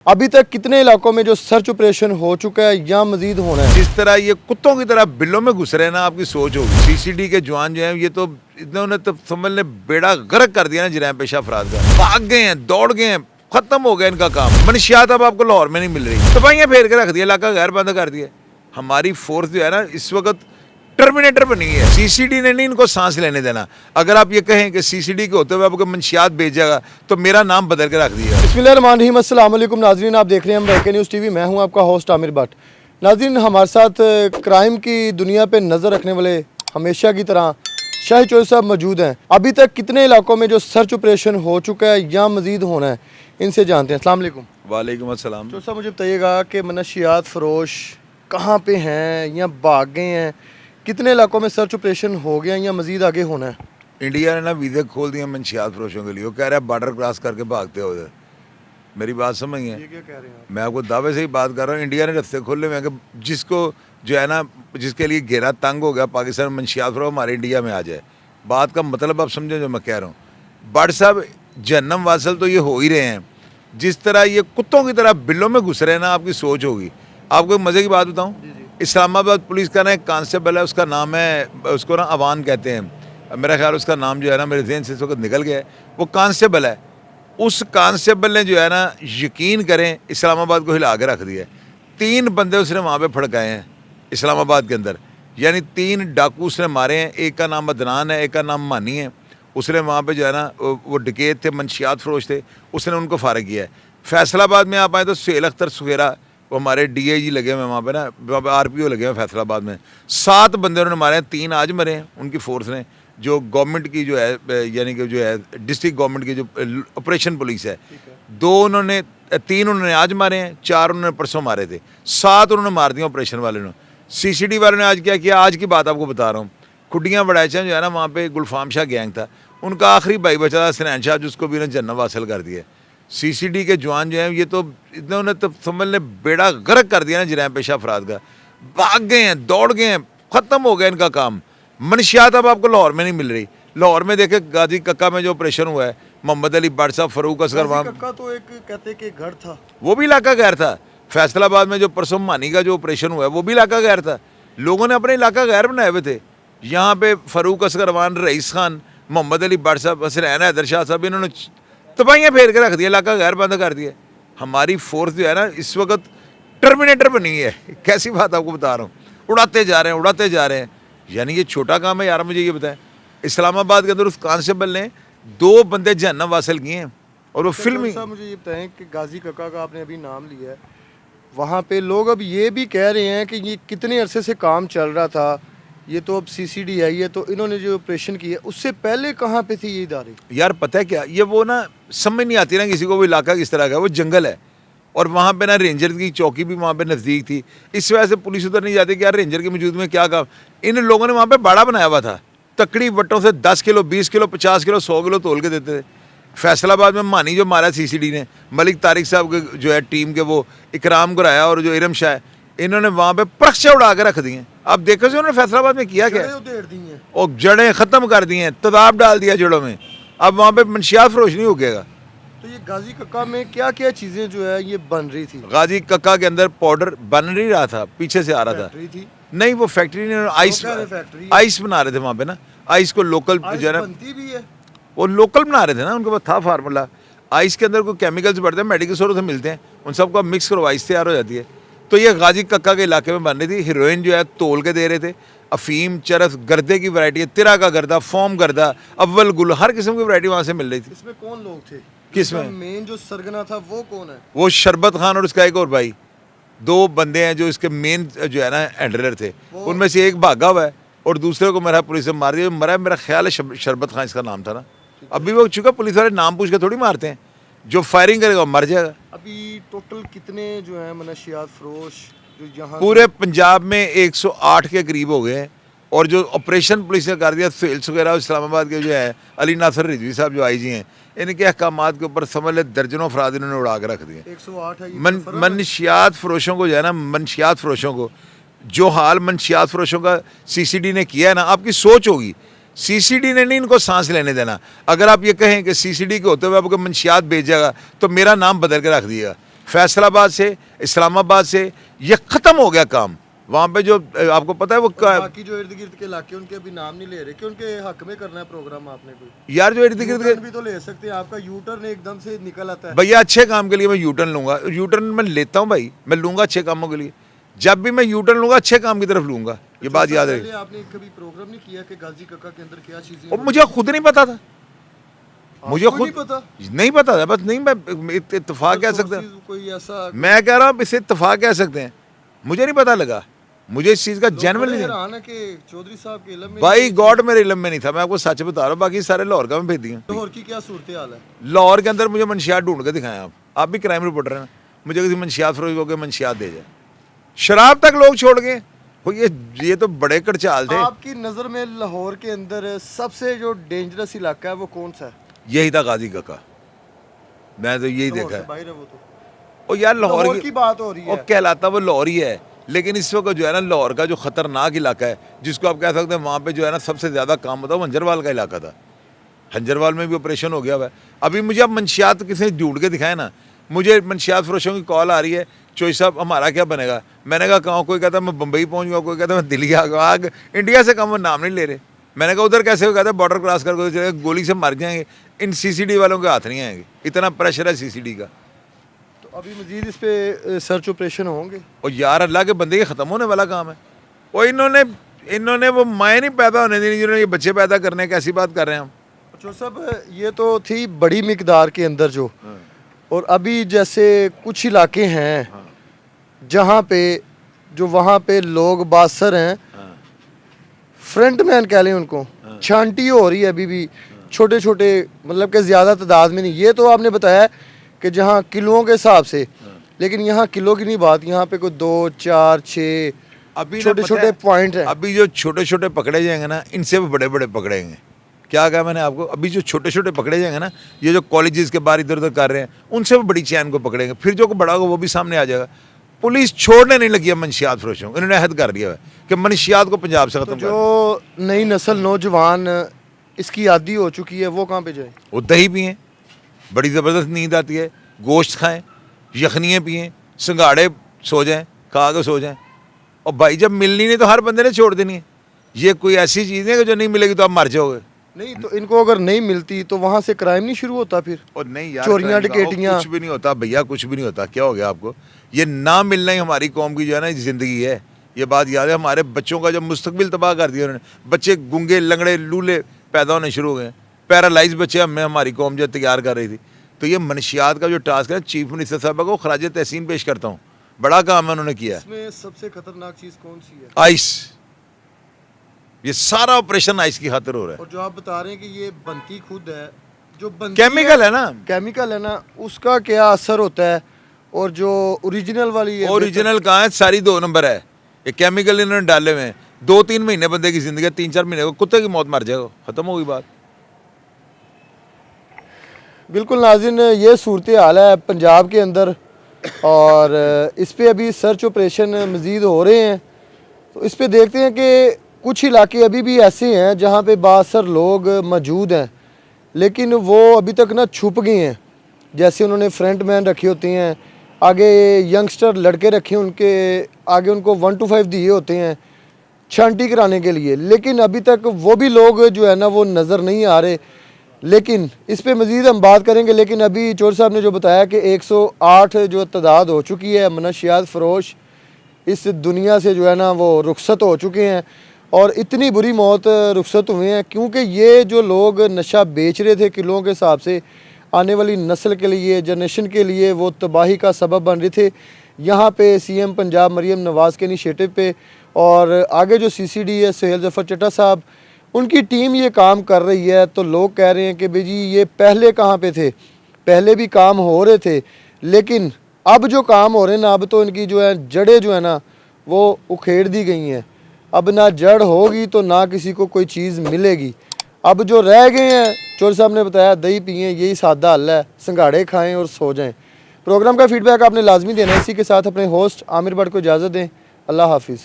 अभी तक कितने इलाकों में जो सर्च ऑपरेशन हो चुका है या मजीद होना है? जिस तरह ये कुत्तों की तरह बिल्लों में घुस रहे हैं ना, आपकी सोच होगी। सीसीडी के जवान जो हैं ये तो इन्होंने तो समझ ले बेड़ा गर्क कर दिया ना जराइम पेशा अफराद का। भाग गए हैं, दौड़ गए हैं, खत्म हो गया इनका काम। मनशियात अब आपको लाहौर में नहीं मिल रही, तबाहियां फेर के रख दिया, इलाका गैर बंद कर दिया। हमारी फोर्स जो है ना इस वक्त टर्मिनेटर बनी है। सीसीडी ने नहीं इनको सांस लेने देना। अगर आप ये कहें कि सीसीडी के होते हुए आपको मंशियात भेजेगा तो मेरा नाम बदल के रख दिया। बिस्मिल्लाहिर्रहमानिर्रहीम, अस्सलाम वालेकुम नाज़रीन, आप देख रहे हैं वाईके न्यूज़ टीवी। मैं हूं आपका होस्ट आमिर भट्ट। नाज़रीन, हमारे साथ क्राइम की दुनिया पे नज़र रखने वाले हमेशा की तरह शाहिद चौधरी साहब मौजूद हैं। अभी तक कितने इलाकों में जो सर्च ऑपरेशन हो चुका है या मजीद होना है, इनसे जानते हैं। अस्सलाम वालेकुम। वालेकुम अस्सलाम। चौधरी साहब, मुझे बताइएगा कि मनशियात फरोश कहाँ पे हैं या भाग गए हैं? कितने इलाकों में सर्च ऑपरेशन हो गया या मजीद आगे होना है? इंडिया ने ना वीज़े खोल दिए मंशियात फरोशों के लिए। वो कह रहा है बॉर्डर क्रॉस करके भागते हो उधर। मेरी बात समझ गए? ये क्या कह रहे हैं आप? मैं आपको दावे से ही बात कर रहा हूँ। इंडिया ने रास्ते खोले हुए हैं कि जिसको जो है ना, जिसके लिए घेरा तंग हो गया पाकिस्तान में, मंशियात फरोश हमारे इंडिया में आ जाए। बात का मतलब आप समझे जो मैं कह रहा हूँ। बट साहब, जहन्नम वासल तो ये हो ही रहे हैं। जिस तरह ये कुत्तों की तरह बिल्लों में घुस रहे हैं ना, आपकी सोच होगी। आपको एक मज़े की बात बताऊँ, इस्लामाबाद पुलिस का ना एक कांस्टेबल है, उसका नाम है, उसको ना अवान कहते हैं। मेरा ख्याल उसका नाम जो है ना मेरे ज़हन से इस वक्त निकल गया है। वो कांस्टेबल है। उस कांस्टेबल ने जो है ना, यकीन करें, इस्लामाबाद को हिला के रख दिया है। 3 बंदे उसने वहाँ पे फड़काए हैं इस्लामाबाद के अंदर, यानी 3 डाकू उसने मारे हैं। एक का नाम अदनान है, एक का नाम मानी है। उसने वहाँ पे जो है ना, वो डकैत थे, मंशियात फरोश थे, उसने उनको फारग किया है। फैसलाबाद में आप आए तो सुहेल अख्तर सुखेरा, वो हमारे DIG लगे हुए वहाँ पे ना, वहाँ पे RPO लगे हुए फैसलाबाद में। 7 बंदे उन्होंने मारे हैं, 3 आज मरे हैं उनकी फोर्स ने। जो गवर्नमेंट की जो है, यानी कि जो है डिस्ट्रिक्ट गवर्नमेंट की जो ऑपरेशन पुलिस है, 3 उन्होंने आज मारे हैं, 4 उन्होंने परसों मारे थे, 7 उन्होंने मार दिया ऑपरेशन वाले ने। CCD वालों ने आज क्या किया, आज की बात आपको बता रहा हूँ। खुडियाँ बड़ाचा जो है ना, वहाँ पे गुलफाम शाह गैंग था, उनका आखिरी भाई बचा था सनैन शाह, जिसको भी उन्होंने जन्नत हासिल कर दिया। CCD के जवान जो हैं ये तो इन्होंने तो समझ ले बेड़ा गर्क कर दिया ना जराइम पेशा अफराद का। भाग गए हैं, दौड़ गए हैं, खत्म हो गया इनका काम। मनशियात अब आपको लाहौर में नहीं मिल रही। लाहौर में देखे गाजी कक्का में जो ऑपरेशन हुआ है, मोहम्मद अली भट्ट साहब, फरूक असगर, वहाँ कक्का तो एक कहते कि घर था, वो भी इलाका गैर था। फैसलाबाद में जो परसों मानी का जो ऑपरेशन हुआ है वो भी इलाका गैर था। लोगों ने अपने इलाका गैर बनाए हुए थे। यहाँ पे फरूक असगर, रईस खान, मोहम्मद अली भट्ट साहब, हसनैन हैदर शाह साहब, इन्होंने तबाहियां फेर के रख दिया, इलाका गैर बंद कर दिया। हमारी फोर्स जो है ना इस वक्त टर्मिनेटर बनी है। कैसी बात आपको बता रहा हूँ। उड़ाते जा रहे हैं, उड़ाते जा रहे हैं। यानी ये छोटा काम है यार, मुझे ये बताएं। इस्लामाबाद के अंदर उस कांस्टेबल ने 2 बंदे जहन्नम हासिल किए हैं और वो फिल्मी। मुझे ये बताएं कि गाजी कक्का का आपने अभी नाम लिया है, वहाँ पे लोग अब ये भी कह रहे हैं कि ये कितने अरसे से काम चल रहा था, ये तो अब CCD आई है, तो इन्होंने जो ऑपरेशन किया उससे पहले कहाँ पे थी ये इदारे? यार पता है क्या, ये वो ना समझ नहीं आती ना किसी को, वो इलाका किस तरह का है। वो जंगल है और वहाँ पे ना रेंजर की चौकी भी वहाँ पे नज़दीक थी। इस वजह से पुलिस उधर नहीं जाती कि यार रेंजर की मौजूद में क्या काम। इन लोगों ने वहाँ पे बाड़ा बनाया हुआ था, तकड़ी वट्टों से 10 किलो, 20 किलो, 50 किलो, 100 किलो तोल के देते थे। फैसलाबाद में मानी जो मारा CCD ने, मलिक तारिक साहब के जो है टीम के, वो इकराम कराया और जो इरम शाह, इन्होंने वहाँ पे परख्शा उड़ा के रख दिए। अब देखो जी उन्होंने फैसलाबाद में किया क्या, और जड़ें ख़त्म कर दी हैं, तदाब डाल दिया जड़ों में। अब वहाँ पे मंशियात फरोश नहीं हो गएगा। तो ये गाजी कक्का में क्या क्या चीज़ें जो है ये बन रही थी? गाजी कक्का के अंदर पाउडर बन नहीं रहा था, पीछे से आ रहा था। थी? नहीं, वो फैक्ट्री ने आइस बना रहे थे वहाँ पे ना। आइस को लोकल जो है ना, बनती भी है, वो लोकल बना रहे थे ना, उनके पास था फार्मूला। आइस के अंदर कोई केमिकल्स बढ़ते हैं, मेडिकल स्टोरों से मिलते हैं, उन सबको मिक्स करो, आइस तैयार हो जाती है। तो ये गाजी कक्का के इलाके में बन रही थी। हीरोइन जो है तोल के दे रहे थे, अफीम, चरस, गर्दे की वैरायटी है, तिरा का गर्दा, फॉर्म गर्दा, अव्वल गुल, हर किस्म की वैरायटी वहाँ से मिल रही थी। इसमें कौन लोग थे? किसमें? मेन जो सरगना था वो कौन है? वो शरबत खान और उसका एक और भाई, 2 बंदे हैं जो इसके मेन जो है ना हैंडलर थे। उनमें से एक भागा हुआ है और दूसरे को मेरा पुलिस ने मार दिया। मरा है, मेरा ख्याल है शरबत खान इसका नाम था ना। अभी वो चुका, पुलिस वाले नाम पूछ के थोड़ी मारते हैं। जो फायरिंग करेगा वो मर जाएगा। अभी टोटल कितने जो है मनशियात फरोश जो यहाँ पूरे पंजाब में 108 के करीब हो गए हैं। और जो ऑपरेशन पुलिस ने कर दिया, सेल्स वगैरह, इस्लामाबाद के जो है अली नासर रिजवी साहब जो IG हैं, इनके अहकामात के ऊपर समझ ले दर्जनों अफराद इन्होंने उड़ा के रख दिए। 108 है। मनशियात फरोशों को जो है ना, मनशियात फरोशों को जो हाल मनशियात फरोशों का CCD ने किया है ना, आपकी सोच होगी। CCD ने नहीं इनको सांस लेने देना। अगर आप ये कहें कि CCD के होते हुए आपको मंशियात भेजेगा तो मेरा नाम बदल के रख दिएगा। फैसलाबाद से, इस्लामाबाद से, ये ख़त्म हो गया काम। वहाँ पे जो आपको पता है वो बाकी जो इर्द गिर्द के इलाके उनके अभी नाम नहीं ले रहे कि उनके हक में करना है प्रोग्राम आपने कोई? यार जो इर्द गिर्द यूटर्न भी तो ले सकते हैं, आपका यू टर्न एकदम से निकल आता है। भैया अच्छे काम के लिए मैं यू टर्न लूँगा, यू टर्न मैं लेता हूँ भाई, मैं लूँगा अच्छे कामों के लिए। जब भी मैं यू टर्न लूँगा अच्छे काम की तरफ लूँगा, ये बात याद रहे। आपने कभी प्रोग्राम नहीं किया कि गाजी काका के अंदर क्या चीजें? और मुझे खुद नहीं पता था, मुझे आपको खुद नहीं पता था, बस नहीं, मैं इत्तेफाक कह सकते हैं, कोई ऐसा मैं कह रहा हूँ इसे इत्तेफाक कह सकते हैं, मुझे नहीं पता लगा, मुझे इस चीज़ का जेन्युइनली नहीं। हैरान है कि चौधरी साहब के इल्म में भाई गॉड मेरे इल्म में नहीं था, मैं आपको सच बता रहा हूँ, बाकी सारे लाहौर का मैं भेज दिया। लाहौर की क्या सूरत हाल है? लाहौर के अंदर मुझे मंशियात ढूंढ के दिखाएं आप भी क्राइम रिपोर्टर हैं, मुझे किसी मंशियात फरोश को मंशियात दे जाए। शराब तक लोग छोड़ गए, वो ये तो बड़े कड़चाल थे। आपकी नज़र में लाहौर के अंदर सबसे जो डेंजरस इलाका है वो कौन सा है? यही था गाजी काका, मैं तो यही देखा है। बाहर है वो तो। और यार लाहौर की बात हो रही है, और कहलाता वो लाहौर ही है, लेकिन इस वक्त जो है ना लाहौर का जो ख़तरनाक इलाका है, जिसको आप कह सकते हैं वहाँ पे जो है ना सबसे ज़्यादा काम होता है, वो हंजरवाल का इलाका था। हंजरवाल में भी ऑपरेशन हो गया हुआ है। अभी मुझे अब मंशियात किसी ढूंढ के दिखाए ना, मुझे मंशियात फरोशों की कॉल आ रही है, चोई साहब हमारा क्या बनेगा? मैंने कहा कहाँ, कोई कहता मैं बम्बई पहुँच गया, कोई कहता मैं दिल्ली आ गया, आग इंडिया से कम वो नाम नहीं ले रहे। मैंने कहा उधर कैसे हो? कहता बॉर्डर क्रॉस करके चले, गोली से मर जाएंगे, इन CCD वालों के हाथ नहीं आएंगे, इतना प्रेशर है CCD का। तो अभी मजीद इस पे सर्च ऑपरेशन होंगे। और यार अल्लाह के बंदे, ये ख़त्म होने वाला काम है। और इन्होंने वो माएँ नहीं पैदा होने दी जिन्होंने ये बच्चे पैदा करने, कैसी बात कर रहे हैं हम? चौधरी साहब ये तो थी बड़ी मिकदार के अंदर जो, और अभी जैसे कुछ इलाके हैं जहाँ पे जो वहाँ पे लोग बासर हैं, फ्रंट मैन कह लें उनको, छांटी हो रही है अभी भी छोटे छोटे, मतलब कि ज़्यादा तादाद में नहीं। ये तो आपने बताया कि जहाँ किलों के हिसाब से, लेकिन यहाँ किलो की नहीं बात, यहाँ पे कोई 2, 4, 6 अभी छोटे छोटे पॉइंट हैं। अभी जो छोटे छोटे पकड़े जाएंगे ना, इनसे भी बड़े बड़े पकड़ेंगे। क्या कहा मैंने आपको? अभी जो छोटे छोटे पकड़े जाएंगे ना, ये जो कॉलेजेस के बाहर इधर उधर कर रहे हैं, उनसे भी बड़ी चैन को पकड़ेंगे, फिर जो बड़ा होगा वो भी सामने आ जाएगा। पुलिस छोड़ने नहीं लगी है मंशियात फरोशों, इन्होंने अहद कर दिया है कि मंशियात को पंजाब से खत्म जो नई नस्ल नौजवान इसकी आदी हो चुकी है, वो कहाँ पे जाए? वो दही पिए, बड़ी ज़बरदस्त नींद आती है, गोश्त खाएं, यखनियाँ पिएँ, संगाड़े सो जाएं, खा के सो जाएं। और भाई जब मिलनी नहीं तो हर बंदे ने छोड़ देनी है। ये कोई ऐसी चीज़ है कि जो नहीं मिलेगी तो आप मर जाओगे। नहीं तो इनको अगर नहीं मिलती तो वहाँ से क्राइम नहीं शुरू होता फिर? और नहीं यार, चोरियां डकैतियां कुछ भी नहीं होता भैया, कुछ भी नहीं होता। क्या हो गया आपको? ये ना मिलना ही हमारी कौम की जो है ना ज़िंदगी है। ये बात याद है, हमारे बच्चों का जब मुस्तकबिल तबाह कर दिया उन्होंने। बच्चे गूंगे लंगड़े लूले पैदा होने शुरू हो गए, पैरालाइज बच्चे हमें हमारी कौम जो तैयार कर रही थी। तो ये मनशियात का जो टास्क है, चीफ मिनिस्टर साहब को खराज तहसीन पेश करता हूँ, बड़ा काम है उन्होंने किया। इसमें सबसे खतरनाक चीज़ कौन सी है? आइस। ये सारा ऑपरेशन आइस की खातिर हो रहा है। और जो आप बता रहे हैं कि ये बनती खुद है, जो बनती केमिकल है ना, केमिकल है ना, उसका क्या असर होता है? और जो ओरिजिनल वाली है, ओरिजिनल कहाँ है? सारी 2 नंबर है। ये केमिकल इन्होंने डाले हुए हैं। 2-3 महीने बंदे की जिंदगी, 3-4 महीने को कुत्ते की मौत मर जाएगा, खत्म होगी बात। बिल्कुल नाज़रीन, ये सूरत हाल है पंजाब के अंदर, और इस पे अभी सर्च ऑपरेशन मज़ीद हो रहे हैं। तो इस पे देखते हैं कि कुछ इलाके अभी भी ऐसे हैं जहाँ पे बासर लोग मौजूद हैं, लेकिन वो अभी तक ना छुप गए हैं। जैसे उन्होंने फ्रंट मैन रखे होते हैं, आगे यंगस्टर लड़के रखे हैं, उनके आगे उनको 1 to 5 दिए होते हैं छांटी कराने के लिए, लेकिन अभी तक वो भी लोग जो है ना वो नज़र नहीं आ रहे। लेकिन इस पे मज़ीद हम बात करेंगे। लेकिन अभी चोर साहब ने जो बताया कि 108 जो तादाद हो चुकी है मनशियात फ़रोश इस दुनिया से जो है ना वो रुखसत हो चुके हैं, और इतनी बुरी मौत रुखसत हुए हैं क्योंकि ये जो लोग नशा बेच रहे थे किलों के हिसाब से, आने वाली नस्ल के लिए, जनरेशन के लिए वो तबाही का सबब बन रहे थे। यहाँ पे CM पंजाब मरीम नवाज़ के इनिशिएटिव पे, और आगे जो CCD है सुहेल ज़फ़र चट्टा साहब, उनकी टीम ये काम कर रही है। तो लोग कह रहे हैं कि भाई जी ये पहले कहाँ पे थे? पहले भी काम हो रहे थे, लेकिन अब जो काम हो रहे हैं ना, अब तो इनकी जो है जड़ें जो है ना वो उखेड़ दी गई हैं। अब ना जड़ होगी तो ना किसी को कोई चीज़ मिलेगी। अब जो रह गए हैं, चोर साहब ने बताया दही पिएँ, यही सादा हल है, संगाड़े खाएँ और सो जाएँ। प्रोग्राम का फीडबैक आपने लाजमी देना है। इसी के साथ अपने होस्ट आमिर भट्ट को इजाज़त दें। अल्लाह हाफिज़।